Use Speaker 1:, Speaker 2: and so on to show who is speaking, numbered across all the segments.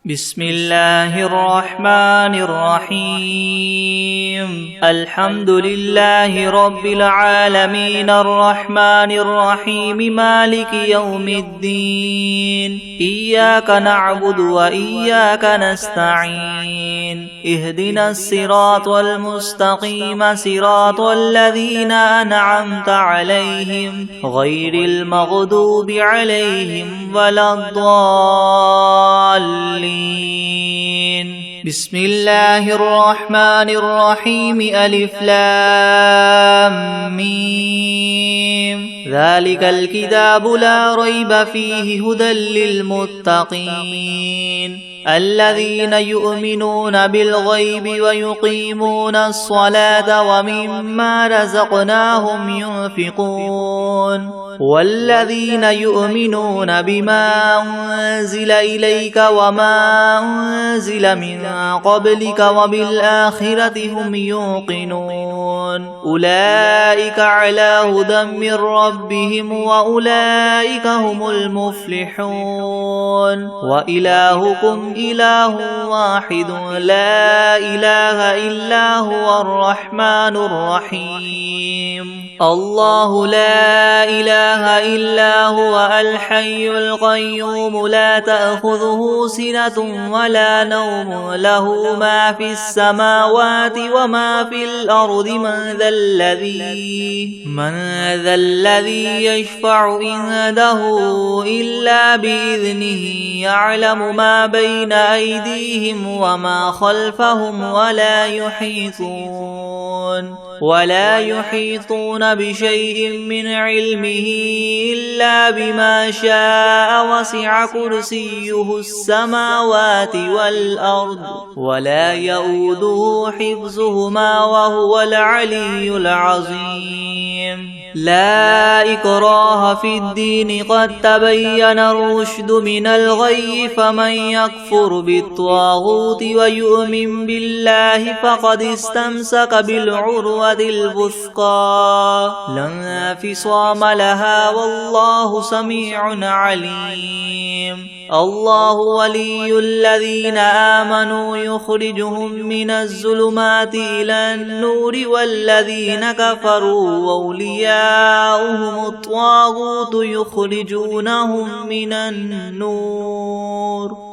Speaker 1: بسم الله الرحمن الرحيم الحمد لله رب العالمين الرحمن الرحيم مالك يوم الدين إياك نعبد وإياك نستعين اهدنا الصراط المستقيم صراط الذين أنعمت عليهم غير المغضوب عليهم ولا الضالين. بسم الله الرحمن الرحيم ألف لام ميم ذلك الكتاب لا ريب فيه هدى للمتقين الذين يؤمنون بالغيب ويقيمون الصلاة ومما رزقناهم ينفقون والذين يؤمنون بما أنزل إليك وما أنزل من قبلك وبالآخرة هم يوقنون أولئك على هدى من ربهم وأولئك هم المفلحون وإلهكم إله واحد لا إله إلا هو الرحمن الرحيم الله لا إله إلا هو الحي القيوم لا تأخذه سنة ولا نوم له ما في السماوات وما في الأرض من ذا الذي يشفع عنده إلا بإذنه يعلم ما بين أيديهم وما خلفهم ولا يحيطون بشيء من علمه إلا بما شاء وسع كرسيه السماوات والأرض ولا يؤوده حفظهما وهو العلي العظيم لا إكراه في الدين قد تبين الرشد من الغي فمن يكفر بالطاغوت ويؤمن بالله فقد استمسك بالعروة الوثقى لا انفصام لها والله سميع عليم الله ولي الذين آمنوا يخرجهم من الظلمات إلى النور والذين كفروا أولياؤهم الطاغوت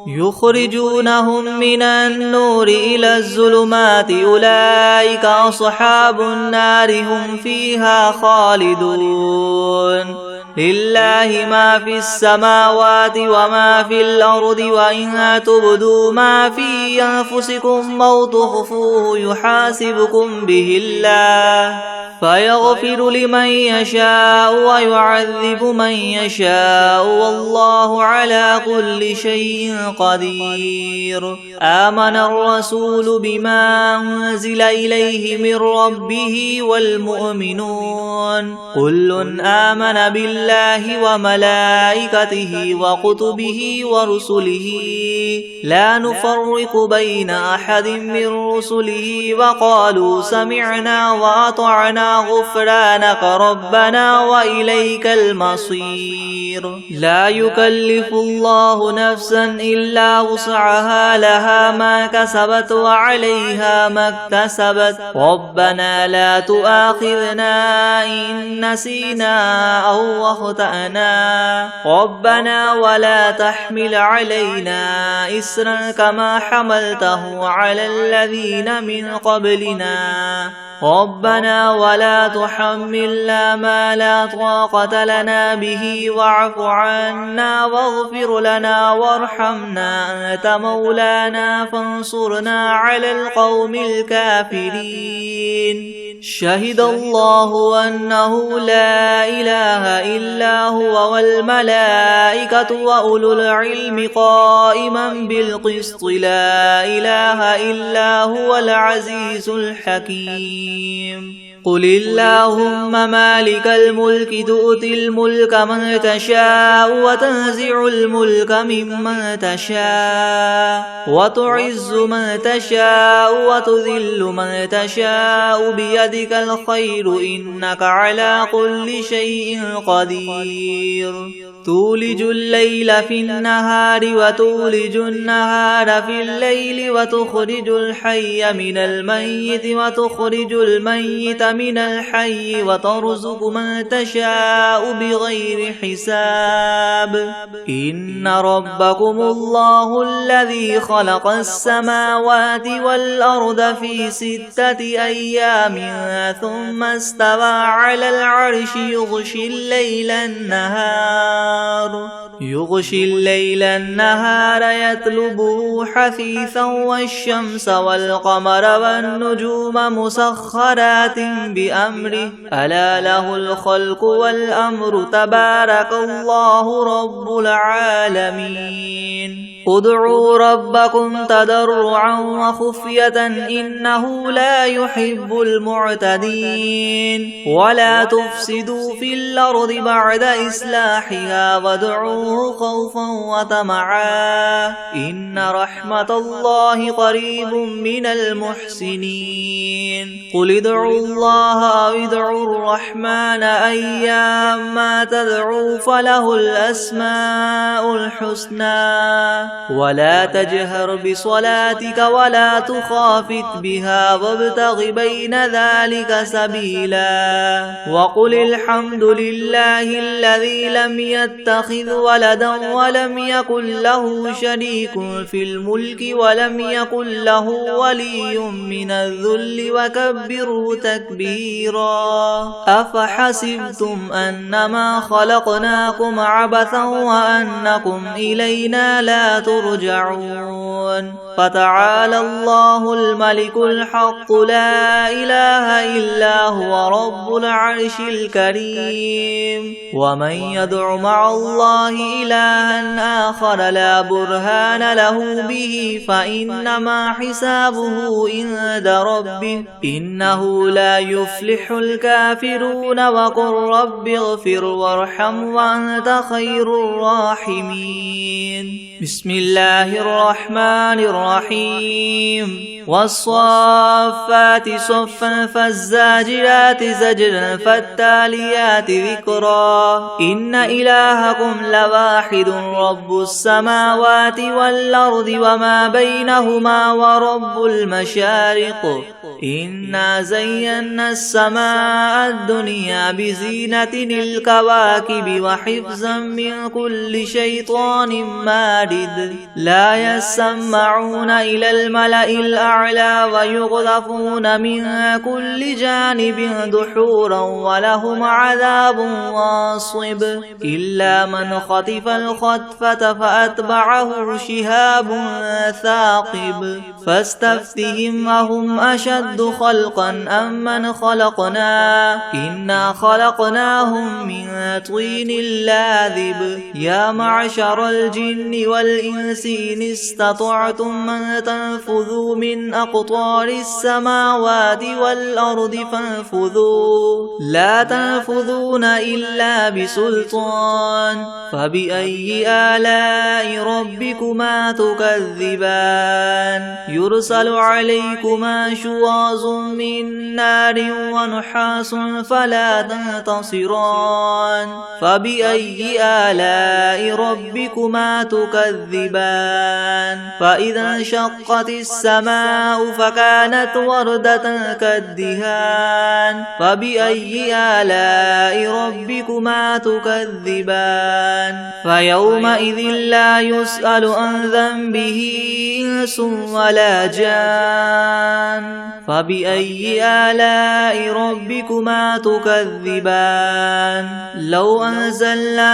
Speaker 1: يخرجونهم من النور إلى الظلمات أولئك أصحاب النار هم فيها خالدون لله ما في السماوات وما في الأرض وإن تبدوا ما في أنفسكم أو تخفوه يحاسبكم به الله فيغفر لمن يشاء ويعذب من يشاء والله على كل شيء قدير آمن الرسول بما أنزل إليه من ربه والمؤمنون كل آمن بالله وملائكته وكتبه ورسله لا نفرق بين أحد من رسله وقالوا سمعنا وأطعنا غفرانك ربنا وإليك المصير لا يكلف الله نفسا إلا وسعها لها ما كسبت وعليها ما اكتسبت ربنا لا تؤاخذنا إن نسينا أو أخطأنا ربنا ولا تحمل علينا إسرا كما حملته على الذين من قبلنا ربنا ولا تحملنا ما لا طاقة لنا به واعف عنا واغفر لنا وارحمنا أنت مولانا فانصرنا على القوم الكافرين شهد الله أنه لا إله إلا هو والملائكة وأولو العلم قائما بالقسط لا إله إلا هو العزيز الحكيم قل اللهم مالك الملك تؤتي الملك من تشاء وتنزع الملك ممن تشاء وتعز من تشاء وتذل من تشاء بيدك الخير إنك على كل شيء قدير تولج الليل في النهار وتولج النهار في الليل وتخرج الحي من الميت وتخرج الميت من الحي وترزق من تشاء بغير حساب إن ربكم الله الذي خلق السماوات والأرض في 6 أيام ثم استوى على العرش يغشي الليل النهار يطلبه حثيثا والشمس والقمر والنجوم مسخرات بأمره ألا له الخلق والأمر تبارك الله رب العالمين ادعوا ربكم تضرعا وخفية إنه لا يحب المعتدين ولا تفسدوا في الأرض بعد إصلاحها وادعوه خوفا وطمعا إن رحمة الله قريب من المحسنين قل ادعوا الله أو ادعوا الرحمن أيما تدعوا فله الأسماء الحسنى ولا تجهر بصلاتك ولا تخافت بها وابتغ بين ذلك سبيلا وقل الحمد لله الذي لم يتخذ ولدا ولم يكن له شريك في الملك ولم يكن له ولي من الذل وكبره تكبيرا أفحسبتم أنما خلقناكم عبثا وأنكم إلينا لا ترجعون فتعالى الله الملك الحق لا إله إلا هو رب العرش الكريم ومن يدع مع الله إلها آخر لا برهان له به فإنما حسابه عند ربه إنه لا يفلح الكافرون وقل رب اغفر وارحم وأنت خير الراحمين بسم الله الرحمن الرحيم والصافات صفا فالزاجرات زجرا فالتاليات ذكرا إن إلهكم لواحد رب السماوات والأرض وما بينهما ورب المشارق إنا زينا السماء الدنيا بزينة الكواكب وحفظا من كل شيطان مارد لا يسمعون إلى الملأ الأعلى ويقذفون من كل جانب دحورا ولهم عذاب واصب إلا من خطف الخطفة فأتبعه شهاب ثاقب فاستفتهم أهم أشد خلقا أم من خلقنا إنا خلقناهم من طين لاذب يا معشر الجن والإنس إن استطعتم من تنفذوا من أقطار السماوات والأرض فانفذوا لا تنفذون إلا بسلطان فبأي آلاء ربكما تكذبان يرسل عليكما شواظ من نار ونحاس فلا تنتصران فبأي آلاء ربكما تكذبان فإذا انشقت السماء فكانت وردة كالدهان فبأي آلاء ربكما تكذبان فيومئذ لا يسأل عن ذنبه إنس ولا جان فبأي آلاء ربكما تكذبان لو أنزلنا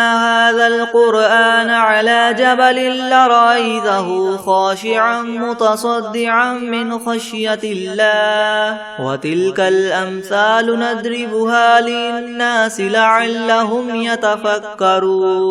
Speaker 1: هذا القرآن على جبل لرأيته خاشعا متصدعا من خشية الله وتلك الأمثال نضربها للناس لعلهم يتفكرون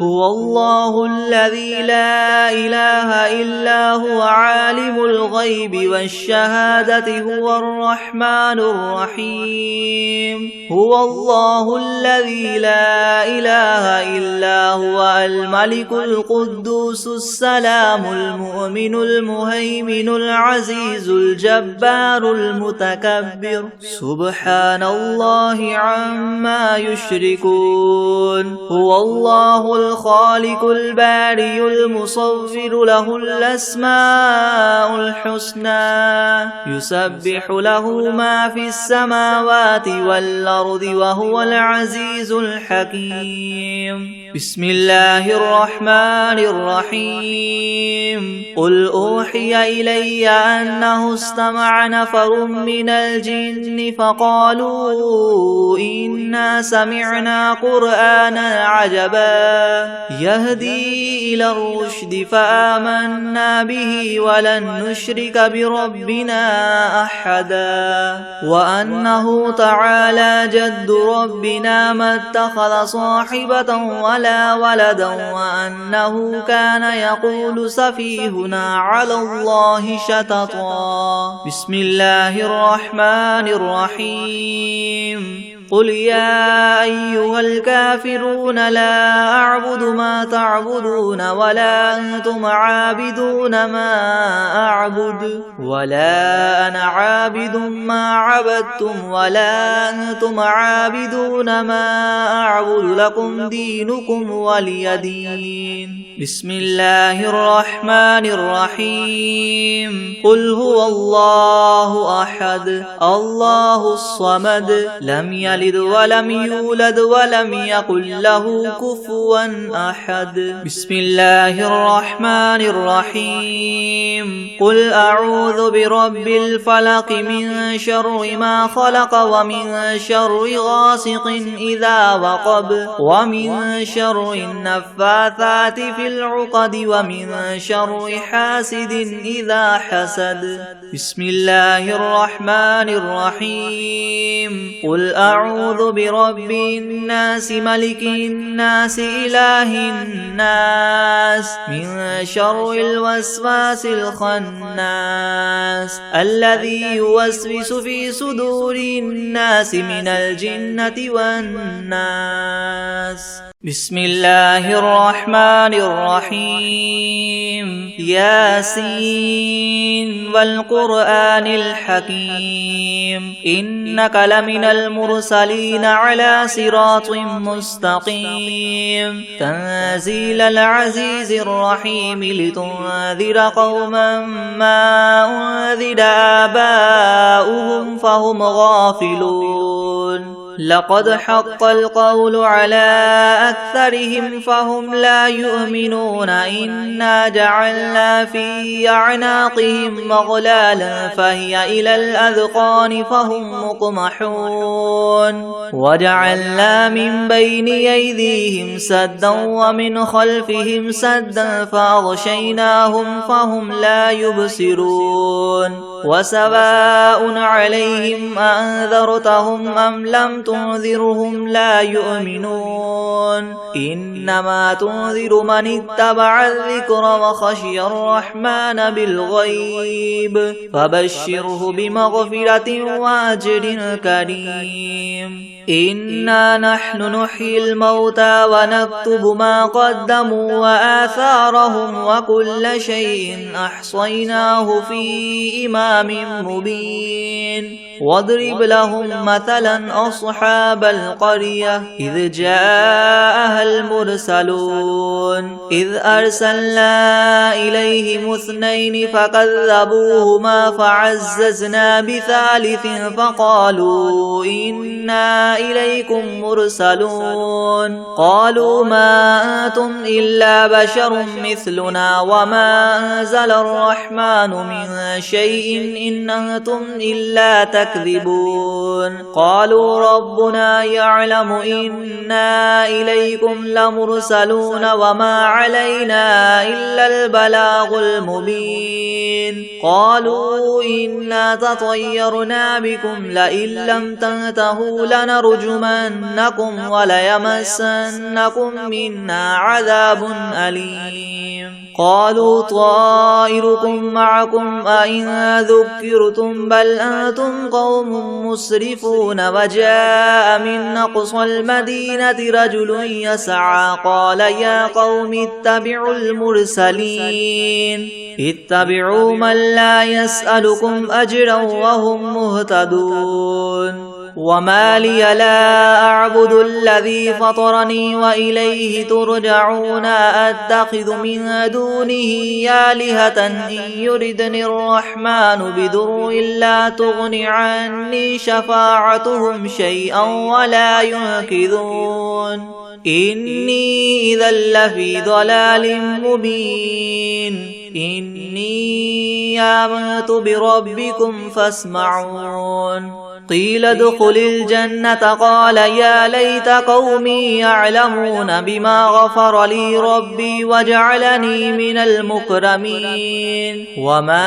Speaker 1: هو الله الذي لا إله إلا هو عالم الغيب والشهادة هو الرحمن الرحيم هو الله الذي لا إله إلا هو الملك القدوس السلام المؤمن المهيمن العزيز الجبار المتكبر سبحان الله عما يشركون هو الله الله الخالق البارئ المصور له الأسماء الحسنى يسبح له ما في السماوات والأرض وهو العزيز الحكيم. بسم الله الرحمن الرحيم. قل أوحي إلي أنه استمع نفر من الجن فقالوا إنا سمعنا قرآنا عجبا يهدي إلى الرشد فآمنا به ولن نشرك بربنا أحدا وأنه تعالى جد ربنا ما اتخذ صاحبة ولا ولدا وأنه كان يقول سفيهنا على الله شططا. بسم الله الرحمن الرحيم. قل يا أيها الكافرون لا أعبد ما تعبدون ولا أنتم عابدون ما أعبد ولا أنا عابد ما عبدتم ولا أنتم عابدون ما أعبد لكم دينكم ولي دين. بسم الله الرحمن الرحيم. قل هو الله أحد الله الصمد لم يلد ولم يولد ولم يكن له كفوا أحد. بسم الله الرحمن الرحيم. قل أعوذ برب الفلق من شر ما خلق ومن شر غاسق إذا وقب ومن شر النفاثات في العقد ومن شر حاسد إذا حسد. بسم الله الرحمن الرحيم. قل أعوذ برب الناس ملك الناس إله الناس من شر الوسواس الخناس الذي يوسوس في صدور الناس من الجنة والناس. بسم الله الرحمن الرحيم. ياسين والقرآن الحكيم إنك لمن المرسلين على صراط مستقيم تنزيل العزيز الرحيم لتنذر قوما ما أنذر آباؤهم فهم غافلون. لقد حق القول على أكثرهم فهم لا يؤمنون. إنا جعلنا في أعناقهم مغلالا فهي إلى الأذقان فهم مقمحون وجعلنا من بين أيديهم سدا ومن خلفهم سدا فأغشيناهم فهم لا يبصرون. وسواء عليهم أنذرتهم أم لم تنذرهم لا يؤمنون. إنما تنذر من اتبع الذكر وخشي الرحمن بالغيب فبشره بمغفرة وأجر كريم. إنا نحن نحيي الموتى ونكتب ما قدموا وآثارهم وكل شيء أحصيناه في إمام مبين. واضرب لهم مثلا أصحاب القرية إذ جاءها المرسلون إذ أرسلنا إليهم اثنين فكذبوهما فعززنا بثالث فقالوا إنا إليكم مرسلون. قالوا ما أنتم إلا بشر مثلنا وما أنزل الرحمن من شيء إن أنتم إلا تكذبون. قالوا ربنا يعلم إنا إليكم لمرسلون وما علينا إلا البلاغ المبين. قالوا إنا تطيرنا بكم لئن لم تنتهوا لنرجمنكم وليمسنكم منا عذاب أليم. قالوا طائركم معكم أئن ذكرتم بل أنتم قوم مسرفون. وجاء من أقصى المدينة رجل يسعى قال يا قوم اتبعوا المرسلين اتبعوا من لا يسألكم أجرا وهم مهتدون. وما لي لا أعبد الذي فطرني وإليه ترجعون أتخذ من دونه آلهة إن يردني الرحمن بضر لا تغن عني شفاعتهم شيئا ولا ينقذون إني إذا لفي ضلال مبين إني آمنت بربكم فاسمعون قيل ادخل الجنة قال يا ليت قومي يعلمون بما غفر لي ربي وجعلني من المكرمين وما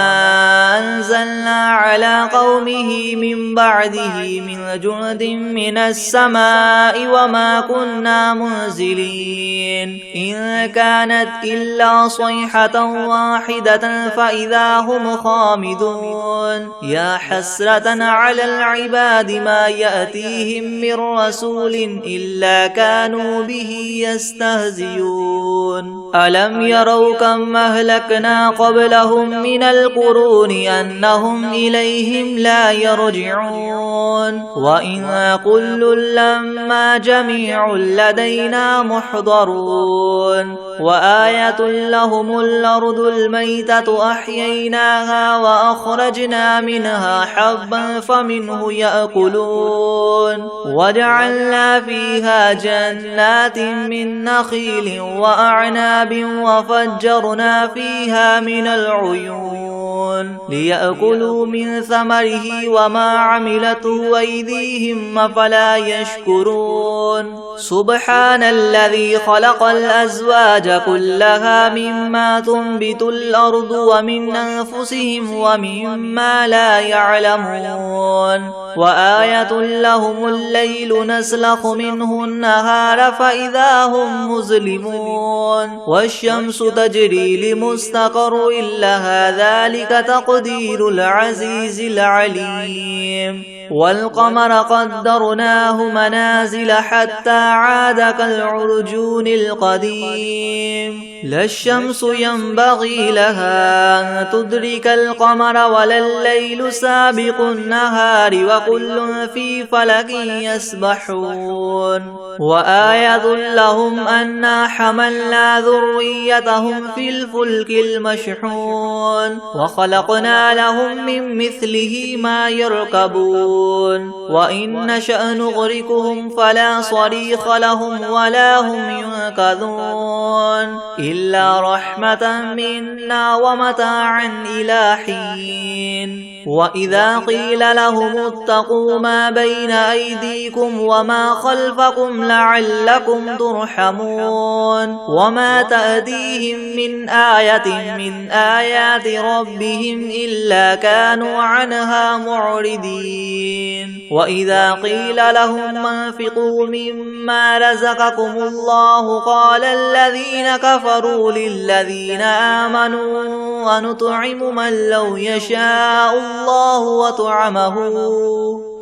Speaker 1: أنزلنا على قومه من بعده من جند من السماء وما كنا منزلين إن كانت إلا صيحة واحدة فإذا هم خامدون يا حسرة على العباد ما يأتيهم من رسول إلا كانوا به يستهزئون ألم يروا كم أهلكنا قبلهم من القرون أنهم إليهم لا يرجعون وإن كل لما جميع لدينا محضرون وآية لهم الأرض الميتة أحييناها وأخرجنا منها حبا فمنه يأكلون وجعلنا فيها جنات من نخيل وأعناب وفجرنا فيها من العيون ليأكلوا من ثمره وما عملته أيديهم أفلا يشكرون سبحان الذي خلق الأزواج كلها مما تنبت الأرض ومن أنفسهم ومما لا يعلمون وآية لهم الليل نسلخ منه النهار فإذا هم مظلمون والشمس تجري لمستقر لها ذلك تقدير العزيز العليم والقمر قدرناه منازل حتى عاد كالعرجون القديم لا الشمس ينبغي لها أن تدرك القمر ولا الليل سابق النهار وكل في فلك يسبحون وآية لهم أنا حملنا ذريتهم في الفلك المشحون وخلقنا لهم من مثله ما يركبون وإن نشأ نغرقهم فلا صريخ لهم ولا هم ينقذون إلا رحمة منا ومتاعا إلى حين وإذا قيل لهم اتقوا ما بين أيديكم وما خلفكم لعلكم ترحمون وما تأتيهم من آية من آيات ربهم إلا كانوا عنها معرضين وإذا قيل لهم انفقوا مما رزقكم الله قال الذين كفروا للذين آمنوا ونطعم من لو يشاء الله وطعمه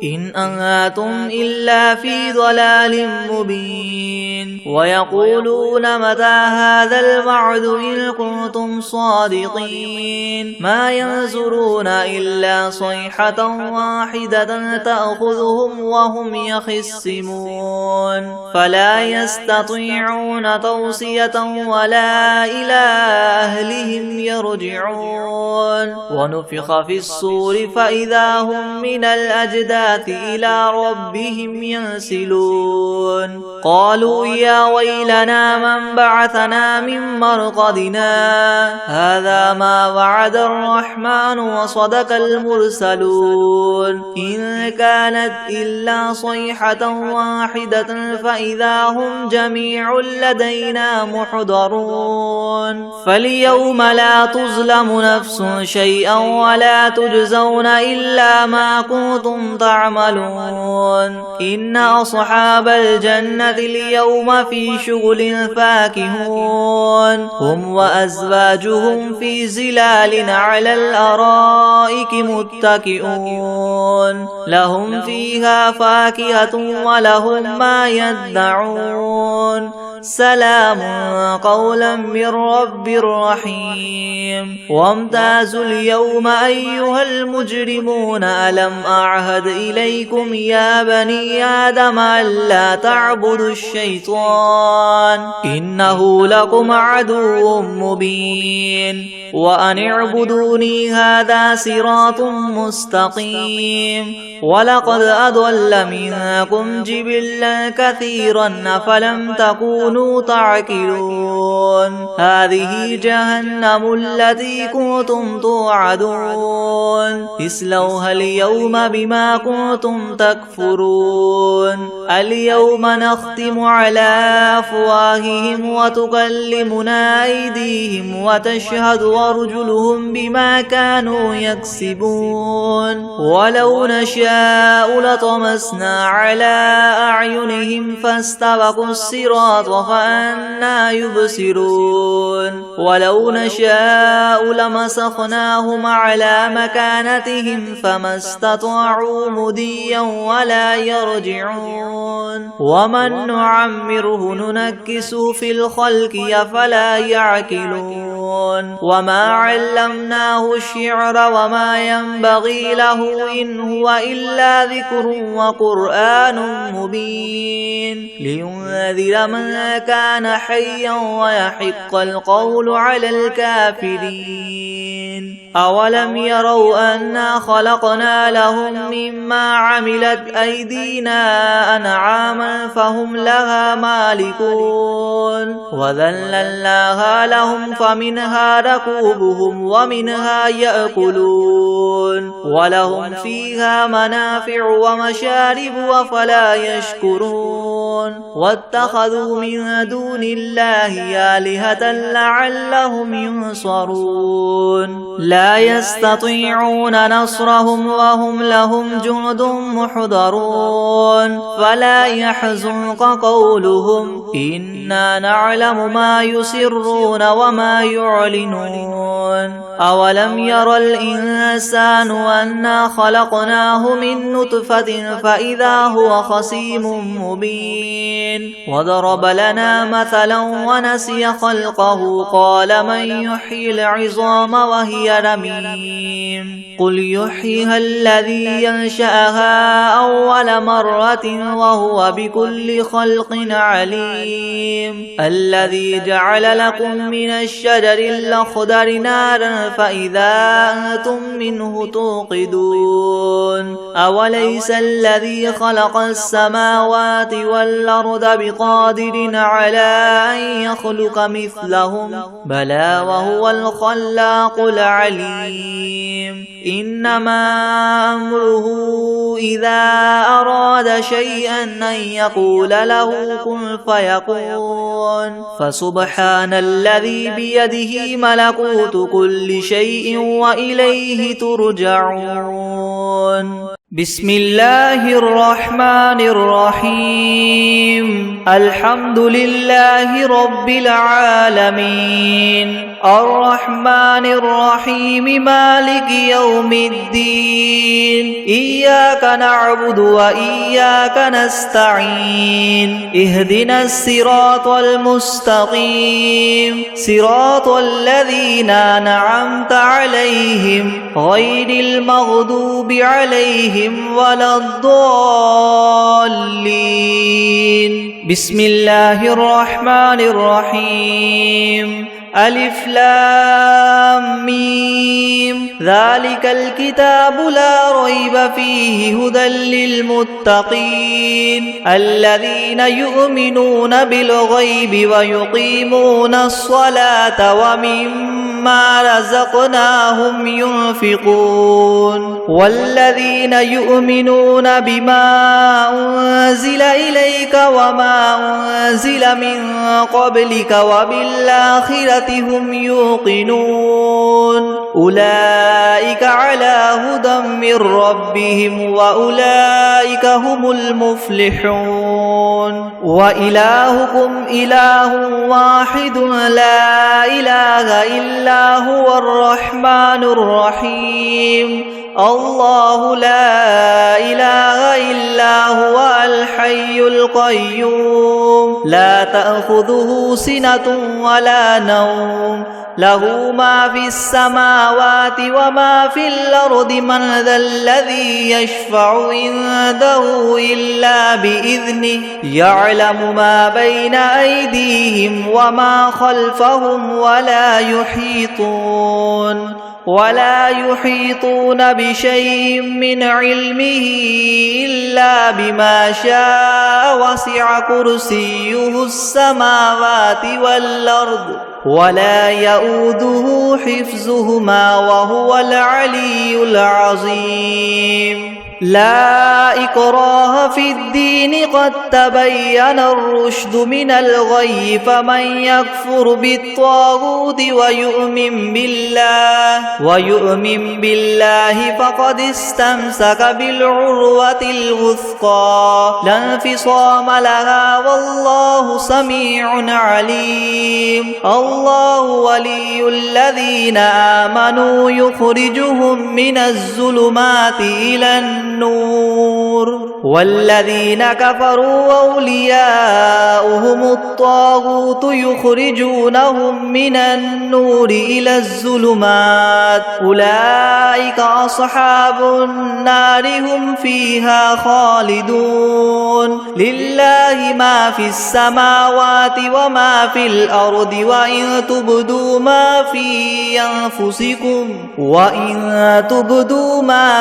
Speaker 1: إن أنتم إلا في ضلال مبين ويقولون متى هذا الوعد إن كنتم صادقين ما ينظرون إلا صيحة واحدة تأخذهم وهم يخصمون فلا يستطيعون توصية ولا إلى أهلهم يرجعون ونفخ في الصور فإذا هم من الأجداث إلى ربهم ينسلون قالوا يا ويلنا من بعثنا من مرقدنا هذا ما وعد الرحمن وصدق المرسلون إن كانت إلا صيحة واحدة فإذا هم جميع لدينا محضرون فاليوم لا تظلم نفس شيئا ولا تجزون إلا ما كنتم تعملون إن أصحاب الجنة اليوم في شغل فاكهون هم وأزواجهم في زلال على الأرائك متكئون لهم فيها فاكهة ولهم ما يدعون سلام قولا من رب رحيم وامتازوا اليوم أيها المجرمون ألم أعهد إليكم يا بني آدم ألا تعبدوا الشيطان إنه لكم عدو مبين وأن اعبدوني هذا صراط مستقيم ولقد أضل منكم جبلا كثيرا أفلم تكونوا تعقلون هذه جهنم التي كنتم توعدون اصلوها اليوم بما كنتم تكفرون اليوم نختم على أفواههم وتكلمنا أيديهم وتشهد أرجلهم بما كانوا يكسبون ولو نشاء لطمسنا على أعينهم فاستبقوا الصراط فأنى يبصرون ولو نشاء لمسخناهم على مكانتهم فما استطاعوا مضيا ولا يرجعون ومن نعمره ننكسه في الخلق أفلا يعقلون وما علمناه الشعر وما ينبغي له إن هو إلا ذكر وقرآن مبين لينذر من كان حيا ويحق القول على الكافرين أولم يروا أنا خلقنا لهم مما عملت أيدينا أنعاما فهم لها مالكون وذللناها لهم فمنها ركوبهم ومنها يأكلون ولهم فيها منافع ومشارب أفلا يشكرون واتخذوا من دون الله آلهة لعلهم ينصرون لا يستطيعون نصرهم وهم لهم جند محضرون فلا يحزنك قولهم إنا نعلم ما يسرون وما يعلنون أولم ير الإنسان أنا خلقناه من نطفة فإذا هو خصيم مبين وضرب لنا مثلا ونسي خلقه قال من يحيي العظام وهي رميم قل يحييها الذي ينشأها أول مرة وهو بكل خلق عليم الذي جعل لكم من الشجر الأخضر نارا فإذا أنتم منه توقدون أوليس الذي خلق السماوات والأرض بقادر على أن يخلق مثلهم بلى وهو الخلاق العليم إنما أمره إذا أراد شيئا أن يقول له كن فيكون فسبحان الذي بيده ملكوت كل شيء وإليه ترجعون بسم الله الرحمن الرحيم الحمد لله رب العالمين الرحمن الرحيم مالك يوم الدين إياك نعبد وإياك نستعين اهدنا الصراط المستقيم صراط الذين أنعمت عليهم غير المغضوب عليهم ولا الضالين بسم الله الرحمن الرحيم ألف لام ميم ذلك الكتاب لا ريب فيه هدى للمتقين الذين يؤمنون بالغيب ويقيمون الصلاة ومما رزقناهم ينفقون والذين يؤمنون بما أنزل إليك وما أنزل من قبلك وبالآخرة هم يوقنون أولئك على هدى من ربهم وأولئك هم المفلحون وإلهكم إله واحد لا إله إلا هو الرحمن الرحيم الله لا إله إلا هو الحي القيوم لا تأخذه سنة ولا نوم له ما في السماوات وما في الأرض من ذا الذي يشفع عنده إلا بإذنه يعلم ما بين أيديهم وما خلفهم ولا يحيطون بشيء من علمه إلا بما شاء وسع كرسيه السماوات والأرض ولا يؤوده حفظهما وهو العلي العظيم لا إكراه في الدين قد تبين الرشد من الغي فمن يكفر بالطاغوت ويؤمن بالله فقد استمسك بالعروة الوثقى لا انفصام لها والله سميع عليم الله ولي الذين آمنوا يخرجهم من الظلمات إلى النور والذين كفروا أولياؤهم الطاغوت يخرجونهم من النور إلى الظلمات أولئك أصحاب النار هم فيها خالدون لله ما في السماوات وما في الأرض وإن تبدوا ما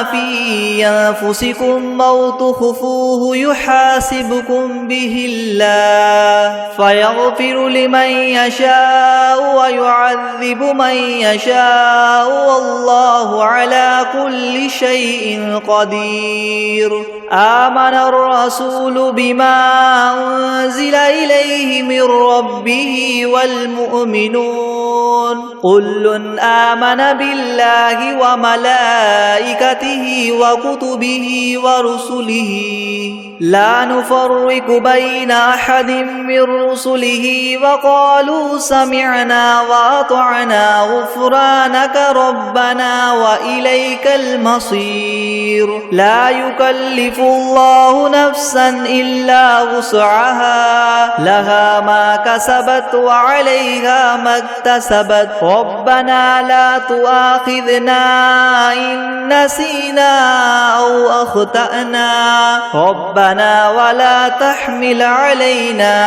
Speaker 1: في أنفسكم أو تخفوه يحاسبكم به الله فيغفر لمن يشاء ويعذب من يشاء والله على كل شيء قدير آمن الرسول بما أنزل إليه من ربه والمؤمنون كل آمن بالله وملائكته وكتبه ورسله لا نفرق بين أحد من رسله وقالوا سمعنا وأطعنا غفرانك ربنا وإليك المصير لا يكلف الله نفسا إلا وسعها لها ما كسبت وعليها ما اكتسبت ربنا لا تؤاخذنا إن نسينا أو أخطأنا ربنا ولا تحمل علينا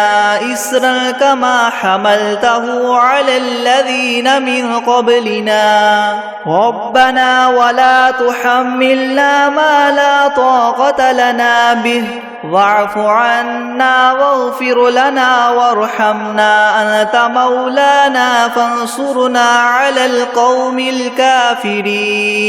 Speaker 1: إسرا كما حملته على الذين من قبلنا ربنا ولا تحملنا ما لا طاقة لنا به واعف عنا واغفر لنا وارحمنا أنت مولانا فانصرنا على القوم الكافرين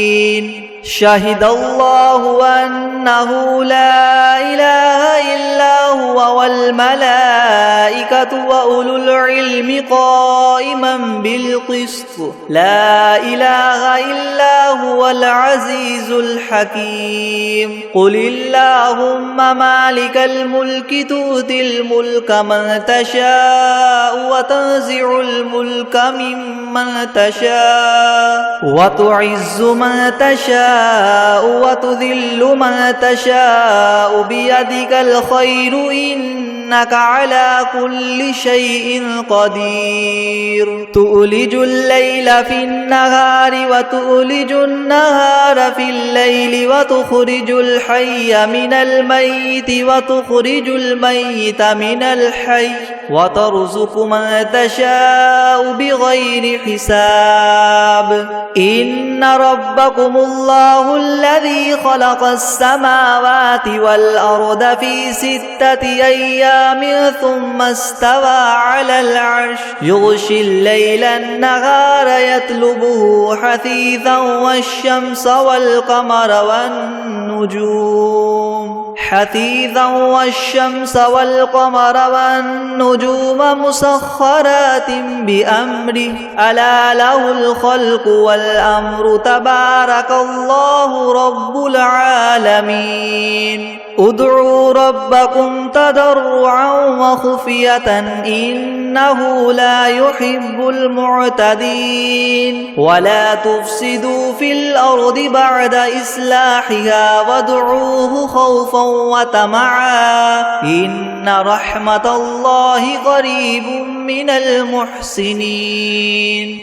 Speaker 1: شهد الله أنه لا إله إلا هو والملائكة وأولو العلم قائما بالقسط لا إله إلا هو العزيز الحكيم قل اللهم مالك الملك تؤتي الملك من تشاء وتنزع الملك ممن تشاء وتعز من تشاء وتذل من تشاء بيدك الخير إنك على كل شيء قدير تؤلج الليل في النهار وتؤلج النهار في الليل وتخرج الحي من الميت وتخرج الميت من الحي وترزق من تشاء بغير حساب إن ربكم الله الذي خلق السماوات والأرض في 6 أيام ثم استوى على العرش يغشي الليل النهار يطلبه حثيثا والشمس والقمر والنجوم حثيثا والشمس والقمر والنجوم مسخرات بأمره ألا له الخلق والأمر تبارك الله رب العالمين ادعوا ربكم تضرعا وخفية إنه لا يحب المعتدين ولا تفسدوا في الأرض بعد إصلاحها وادعوه خوفا وطمعا إن رحمة الله قريب من المحسنين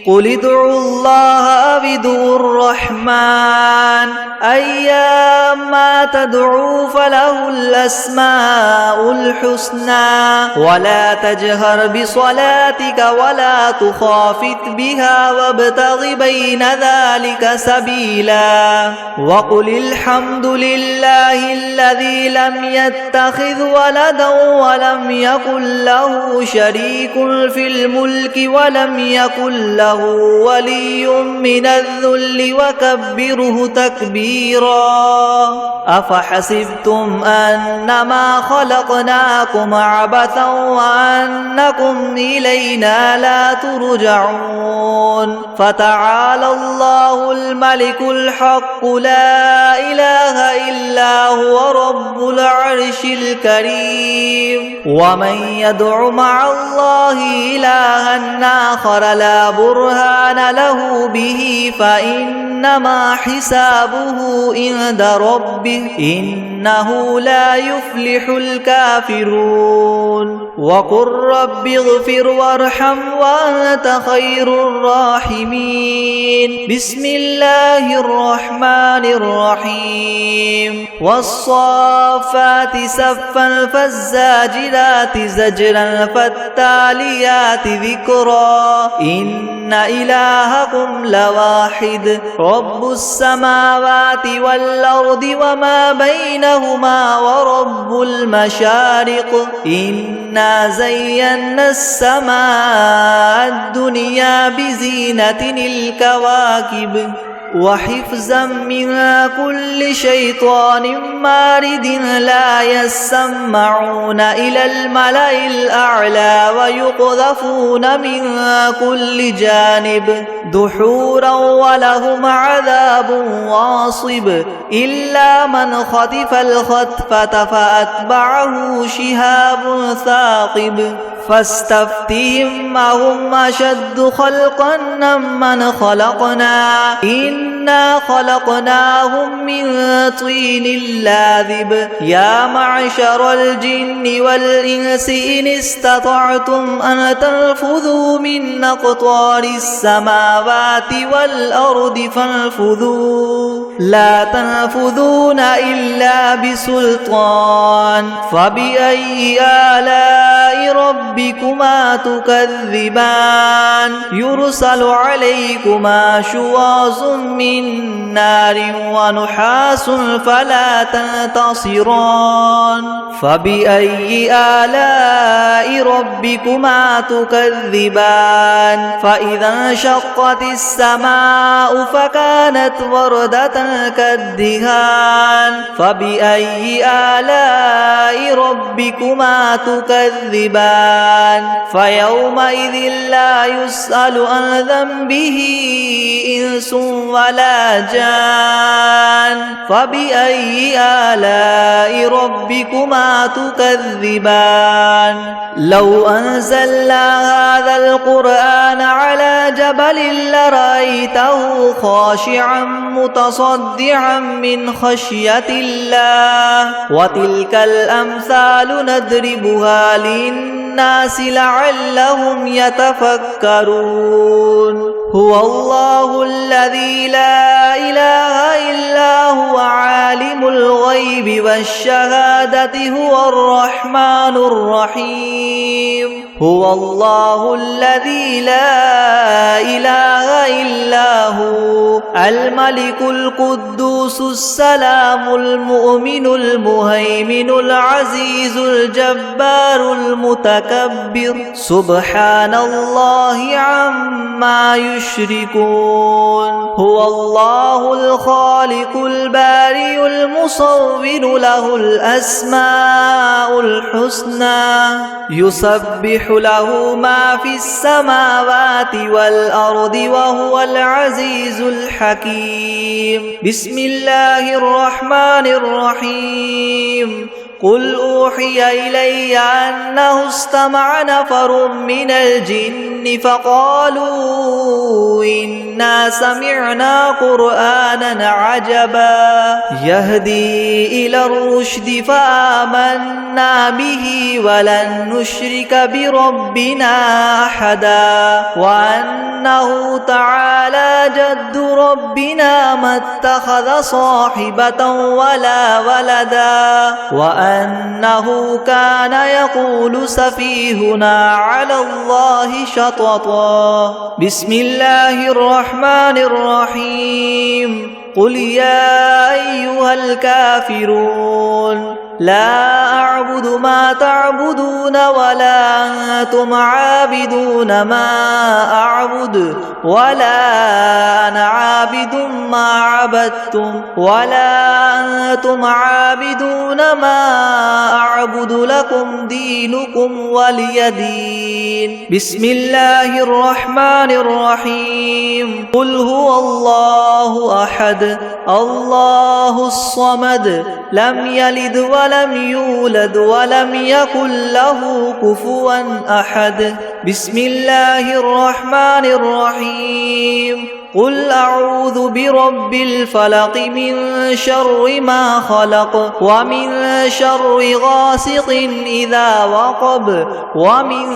Speaker 1: قل ادعوا الله أو ادعوا الرحمن أيما تدعوا فله الأسماء الحسنى ولا تجهر بصلاتك ولا تخافت بها وابتغ بين ذلك سبيلا وقل الحمد لله الذي لم يتخذ ولدا ولم يكن له شريك في الملك ولم يكن له ولي من الذل وكبره تكبيرا أفحسبتم أنما خلقناكم عبثا وأنكم إلينا لا ترجعون فتعالى الله الملك الحق لا إله إلا هو رب العرش الكريم ومن يدع مع الله إلها آخر لا برهان له به فإنما حسابه عند ربه إنه لا يفلح الكافرون وقل رب اغفر وارحم وأنت خير الراحمين بسم الله الرحمن الرحيم والصافات صفا فالزاجرات زجرا فالتاليات ذكرا إن إلهكم لواحد رب السماوات والأرض وما بينهما ورب المشارق إنا زينا السماء الدنيا بزينة الكواكب وحفظا من كل شيطان مارد لا يسمعون إلى الملأ الأعلى ويقذفون من كل جانب دحورا ولهم عذاب واصب إلا من خطف الخطفة فأتبعه شهاب ثاقب فاستفتهم أهم أشد خلقا ممن خلقنا إنا خلقناهم من طين لاذب يا معشر الجن والإنس إن استطعتم أن تنفذوا من أقطار السماوات والأرض فانفذوا لا تنفذون إلا بسلطان فبأي آلاء ربكما تكذبان يرسل عليكما شواظ من نار ونحاس فلا تنتصران فبأي آلاء ربكما تكذبان فإذا انشقت السماء فكانت وردة كالدهان فبأي آلاء ربكما تكذبان فيومئذ لا يسأل عن ذنبه إنس ولا جان فبأي آلاء ربكما تكذبان لو أنزلنا هذا القرآن على جبل لرأيته خاشعا متصدعا من خشية الله وتلك الأمثال نضربها للناس لعلهم يتفكرون هو الله الذي لا إله إلا هو عالم الغيب والشهادة هو الرحمن الرحيم هو الله الذي لا إله إلا هو الملك القدوس السلام المؤمن المهيمن العزيز الجبار المتكبر سبحان الله عما يشركون هو الله الخالق البارئ المصور له الأسماء الحسنى يسبح له ما في السماوات والأرض وهو العزيز الحكيم بسم الله الرحمن الرحيم قل أوحي إلي أنه استمع نفر من الجن فقالوا إنا سمعنا قرآنا عجبا يهدي إلى الرشد فآمنا به ولن نشرك بربنا أحدا وأنه تعالى جد ربنا ما اتخذ صاحبة ولا ولدا وأنه كان يقول سفيهنا على الله شططا بسم الله الرحمن الرحيم قل يا أيها الكافرون لا أعبد ما تعبدون ولا أنتم عابدون ما أعبد ولا أنا عابد ما عبدتم ولا أنتم عابدون ما أعبد لكم دينكم ولي دين بسم الله الرحمن الرحيم قل هو الله أحد الله الصمد لم يلد ولم يولد ولم يكن له كفوا أحد بسم الله الرحمن الرحيم قل أعوذ برب الفلق من شر ما خلق ومن شر غاسق إذا وقب ومن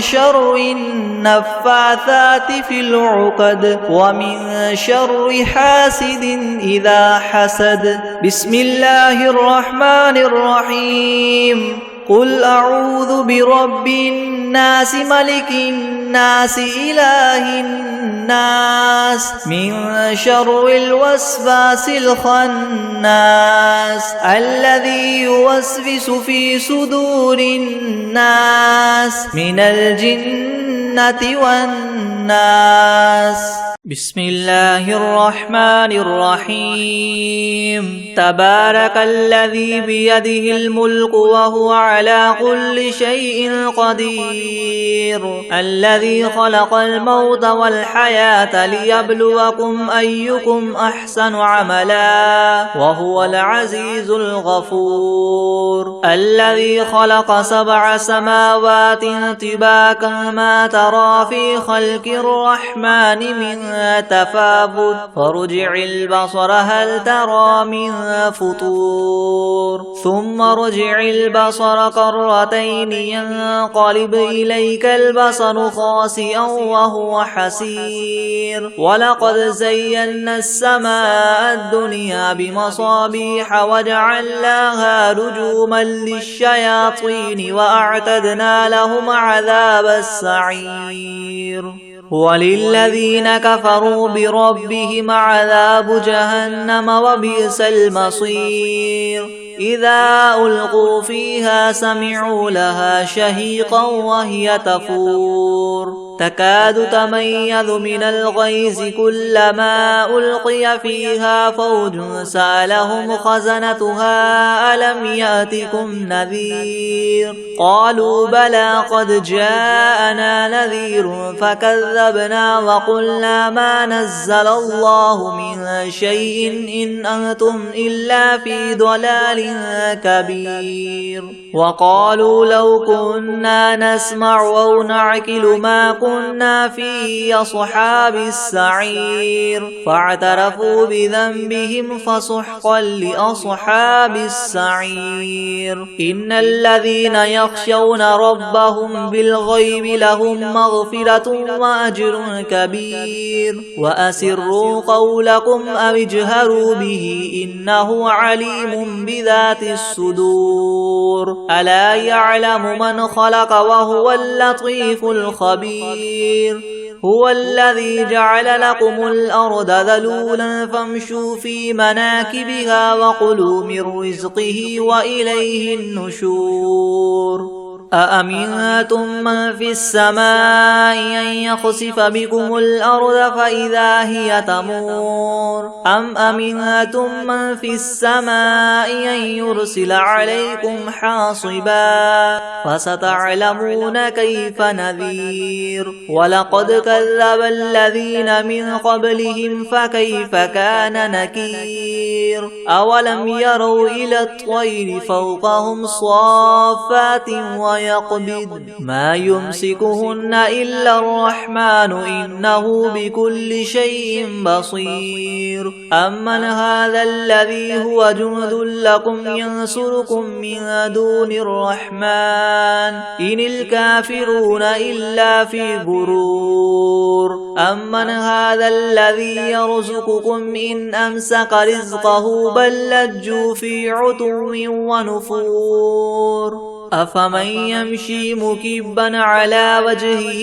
Speaker 1: شر النفاثات في العقد ومن شر حاسد إذا حسد بسم الله الرحمن الرحيم قل أعوذ برب الناس ملك الناس إله الناس من شر الوسواس الخناس الذي يوسوس في صدور الناس من الجنة والناس بسم الله الرحمن الرحيم تبارك الذي بيده الملك وهو على كل شيء قدير الذي خلق الموت والحياة ليبلوكم أيكم أحسن عملا وهو العزيز الغفور الذي خلق 7 سماوات طباقا ما ترى في خلق الرحمن من تفاوت فرجع البصر هل ترى من فطور ثم رجع البصر كرتين ينقلب إليك البصر خاسئا وهو حسير ولقد زينا السماء الدنيا بمصابيح وجعلناها رجوما للشياطين وأعتدنا لهم عذاب السعير وللذين كفروا بربهم عذاب جهنم وبئس المصير إذا ألقوا فيها سمعوا لها شهيقا وهي تفور تكاد تميز من الغيظ كلما ألقي فيها فوج سألهم خزنتها ألم يأتكم نذير قالوا بلى قد جاءنا نذير فكذبنا وقلنا ما نزل الله من شيء إن أنتم إلا في ضلال كبير وقالوا لو كنا نسمع أو نعقل ما كنا في أصحاب السعير فاعترفوا بذنبهم فسحقا لأصحاب السعير إن الذين يخشون ربهم بالغيب لهم مغفرة وأجر كبير وأسروا قولكم أو اجهروا به إنه عليم بذات الصدور ألا يعلم من خلق وهو اللطيف الخبير هو الذي جعل لكم الأرض ذلولا فامشوا في مناكبها وكلوا من رزقه وإليه النشور أأمنتم من في السماء أن يخسف بكم الأرض فإذا هي تمور أم أمنتم من في السماء أن يرسل عليكم حاصبا فستعلمون كيف نذير ولقد كذب الذين من قبلهم فكيف كان نكير أولم يروا إلى الطير فوقهم صافات ويقبض ما يمسكهن إلا الرحمن إنه بكل شيء بصير أمن هذا الذي هو جند لكم ينصركم من دون الرحمن إن الكافرون إلا في غرور أمن هذا الذي يرزقكم إن أمسك رزقه بل لجوا في عتو ونفور أفمن يمشي مكبا على وجهه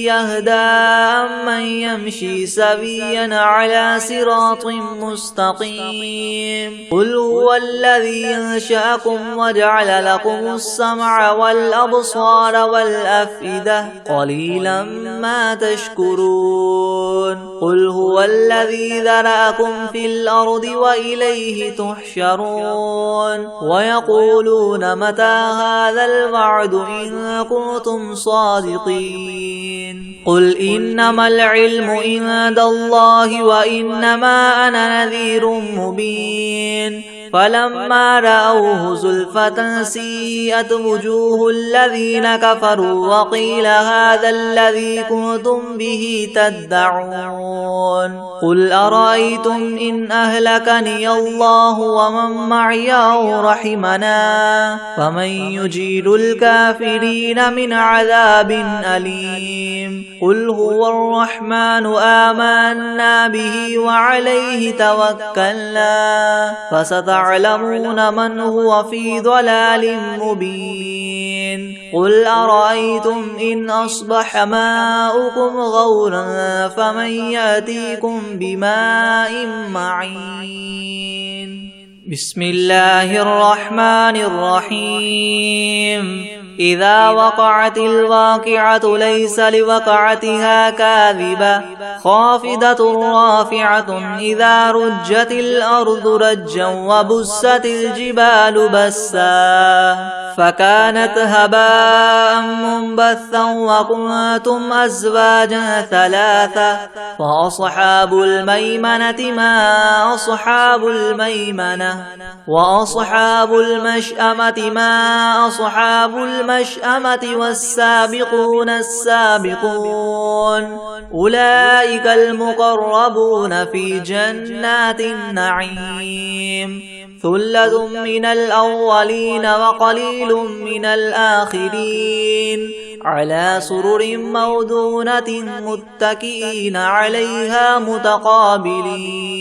Speaker 1: يهدى أمن يمشي سويا على صراط مستقيم قل هو الذي ينشأكم وجعل لكم السمع والأبصار والأفئدة قليلا ما تشكرون قل هو الذي ذرأكم في الأرض وإليه تحشرون ويقولون متى هذا الوعد إن كنتم صادقين قل إنما العلم عند الله وإنما أنا نذير مبين فلما رأوه زلفة سيئت وجوه الذين كفروا وقيل هذا الذي كنتم به تدعون قل أرأيتم إن أهلكني الله ومن معي أو رحمنا فمن يجير الكافرين من عذاب أليم قل هو الرحمن آمنا به وعليه توكلنا فستعلمون من هو في ضلال مبين قل أرأيتم إن أصبح ماؤكم غورا فمن يأتيكم بماء معين بسم الله الرحمن الرحيم إذا وقعت الواقعة ليس لوقعتها كاذبة خافضة رافعة إذا رجت الأرض رجا وبست الجبال بسا فكانت هباء منبثا وكنتم أزواجا ثلاثة فأصحاب الميمنة ما أصحاب الميمنة وأصحاب المشأمة ما أصحاب المشأمة والسابقون السابقون أولئك المقربون في جنات النعيم ثلة من الأولين وقليل من الآخرين على سرر موضونة متكئين عليها متقابلين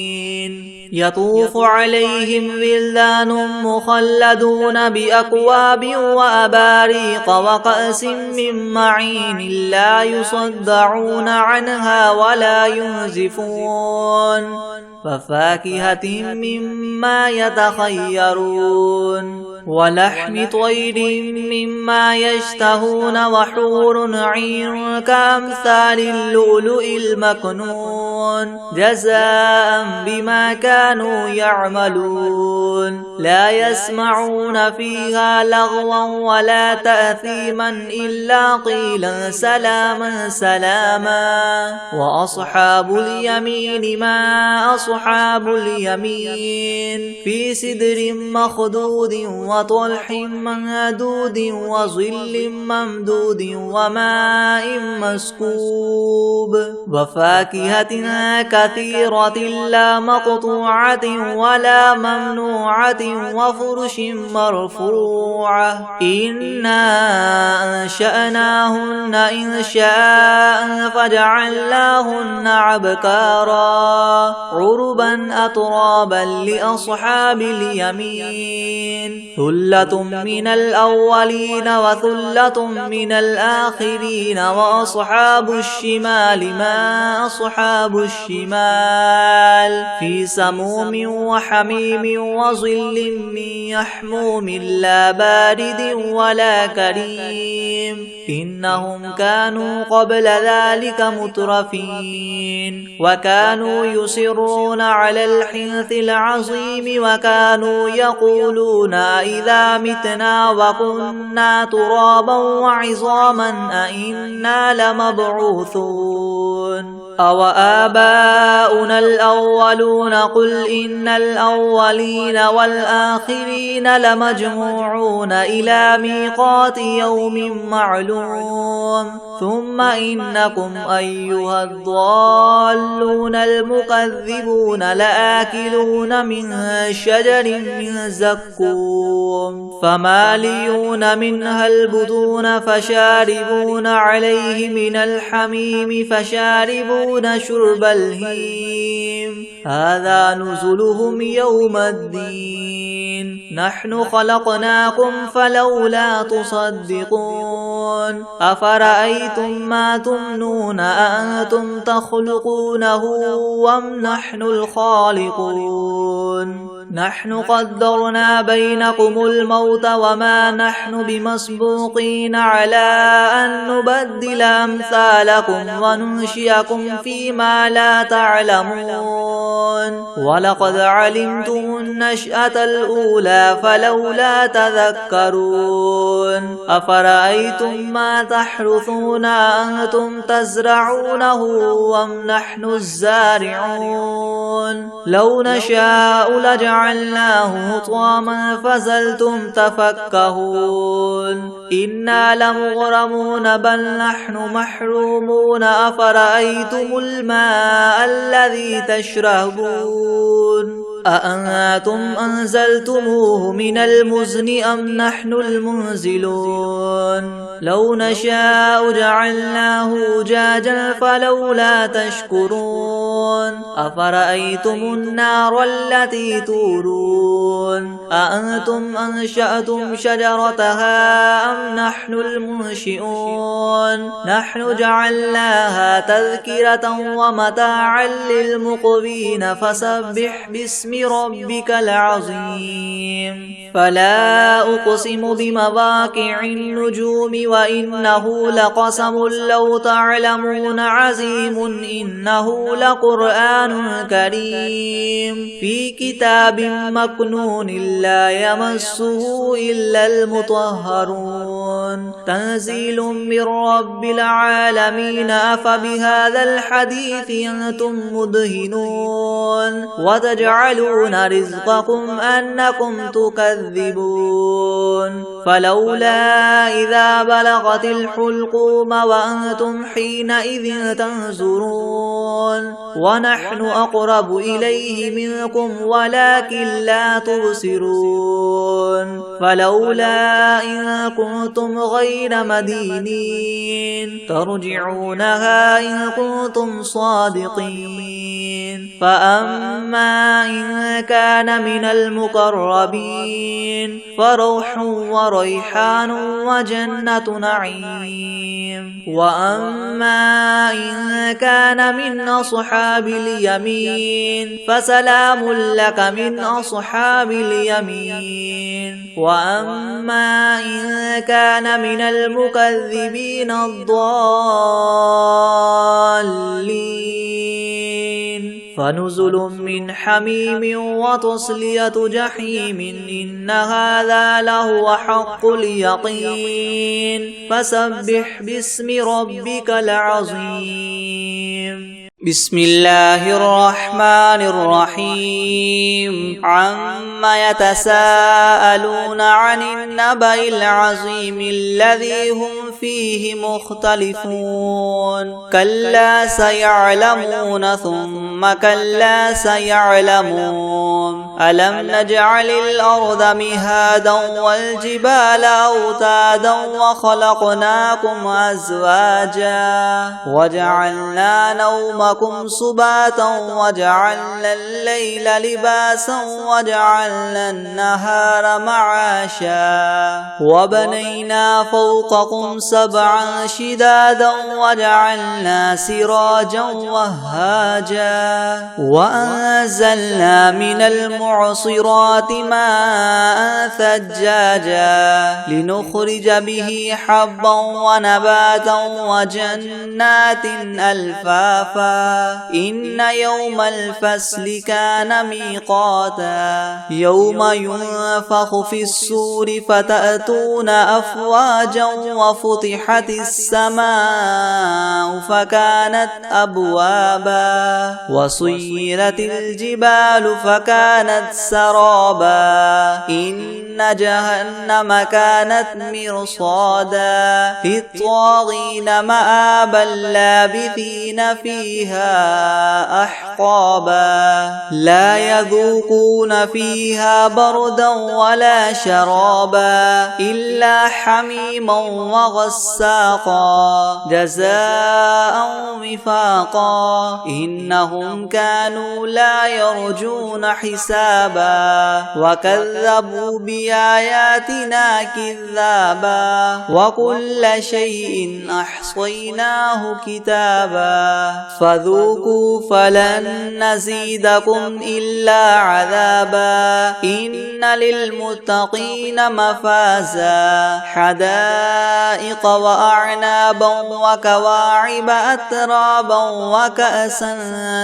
Speaker 1: يطوف عليهم ولدان مخلدون بأكواب وأباريق وكأس من معين لا يصدعون عنها ولا ينزفون وفاكهة مما يتخيرون ولحم طير مما يشتهون وحور عين كأمثال اللؤلؤ المكنون جزاء بما كانوا يعملون لا يسمعون فيها لغوا ولا تأثيما إلا قيلا سلاما سلاما. وأصحاب اليمين ما أصحاب اليمين في سدر مخدود وطلح منضود وظل ممدود وماء مسكوب وفاكهة كثيرة لا مقطوعة ولا ممنوعة وفرش مرفوعة. إنا أنشأناهن إنشاء فجعلناهن أبكارا عربا أترابا لأصحاب اليمين. ثلة من الأولين وثلة من الآخرين. وأصحاب الشمال ما أصحاب الشمال في سموم وحميم وظل من يحموم لا بارد ولا كريم. إنهم كانوا قبل ذلك مترفين وكانوا يصرون على الحنث العظيم وكانوا يقولون إذا متنا وكنا ترابا وعظاما أئنا لمبعوثون أو آباؤنا الأولون. قل إن الأولين والآخرين لمجموعون إلى ميقات يوم معلوم. ثم إنكم أيها الضالون المكذبون لآكلون من شجر من زقوم فماليون منها البطون فشاربون عليه من الحميم فشاربون شرب الهيم. هذا نزلهم يوم الدين. نحن خلقناكم فلولا تصدقون. أفرأيتم ما تمنون أأنتم تخلقونه أم نحن الخالقون؟ نحن قدرنا بينكم الموت وما نحن بمسبوقين على أن نبدل أمثالكم وننشئكم فيما لا تعلمون. ولقد علمتم النشأة الأولى فلولا تذكرون. أفرأيتم ما تحرثون أنتم تزرعونه أم نحن الزارعون؟ لو نشاء لجعلناه حطاما فظلتم تفكهون. إنا لمغرمون بل نحن محرومون. أفرأيتم الماء الذي تشربون أأنتم أنزلتموه من المزن أم نحن المنزلون؟ لو نشاء جعلناه أجاجا فلولا تشكرون. أفرأيتم النار التي تورون أأنتم أنشأتم شجرتها أم نحن المنشئون؟ نحن جعلناها تذكرة ومتاعا للمقوين. فسبح باسم ربك العظيم. فلا أقسم بمواقع النجوم وإنه لقسم لو تعلمون عظيم. إنه لقرآن كريم في كتاب مكنون لا يمسه إلا المطهرون. تنزيل من رب العالمين. أفبهذا الحديث أنتم مدهنون وتجعلون رزقكم أنكم تكذبون. فلولا إذا بلغت الحلقوم وأنتم حينئذ تنظرون ونحن أقرب إليه منكم ولكن لا تبصرون. فلولا إن كنتم غير مدينين ترجعونها إن كنتم صادقين. فأما إن كان من المقربين فروح وريحان وجنة نعيم. وأما إن كان من أصحاب اليمين فسلام لك من أصحاب اليمين. وأما إن كان من المكذبين الضالين فنزل من حميم وتصلية جحيم إن هذا لهو حق اليقين فسبح باسم ربك العظيم بسم الله الرحمن الرحيم عما يتساءلون عن النبأ العظيم الذي هم فيه مختلفون كلا سيعلمون ثم كلا سيعلمون ألم نجعل الأرض مهادا والجبال أوتادا وخلقناكم أزواجا وجعلنا نومكم سباتا وجعلنا الليل لباسا وجعلنا النهار معاشا وبنينا فوقكم سبعا شدادا وجعلنا سراجا وهاجا وأنزلنا من المعصرات ماء ثجاجا لنخرج به حبا ونباتا وجنات ألفافا إن يوم الفصل كان ميقاتا يوم ينفخ في الصور فتأتون أفواجا وفتحت السماء فكانت أبوابا وسيرت الجبال فكانت سرابا إن جهنم كانت مرصادا للطاغين مآبا لابثين فيها أحقابا لا يذوقون فيها بردا ولا شرابا إلا حميما وغساقا جزاء وفاقا إنهم كانوا لا يرجون حسابا وكذبوا بآياتنا كذابا وكل شيء أحصيناه كتابا فذوقوا فلن نزيدكم إلا عذابا إن للمتقين مفازا حدائق وأعنابا وكواعب أترابا وكأسا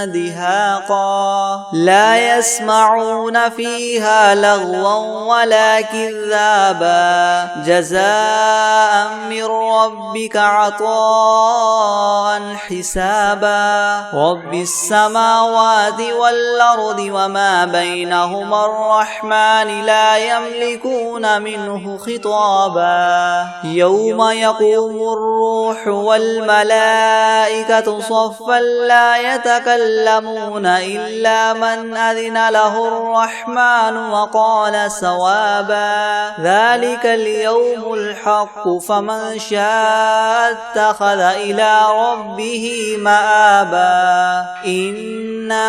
Speaker 1: دهاقا لا يسمعون فيها لغوا ولا كذابا جزاء من ربك عطاء حسابا رب السماوات والأرض وما بينهما الرحمن لا يملكون منه خطابا يوم يقوم الروح والملائكة صفا لا يتكلمون إلا من أذن له الرحمن وقال صوابا ذلك اليوم الحق فمن شاء اتخذ إلى ربه مآبا إنا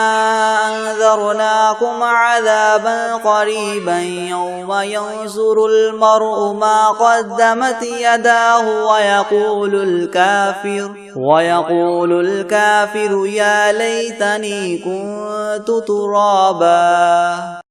Speaker 1: أنذرناكم عذابا قريبا يوم ينظر المرء ما قدمت يداه ويقول الكافر يا ليتني كنت ترابا.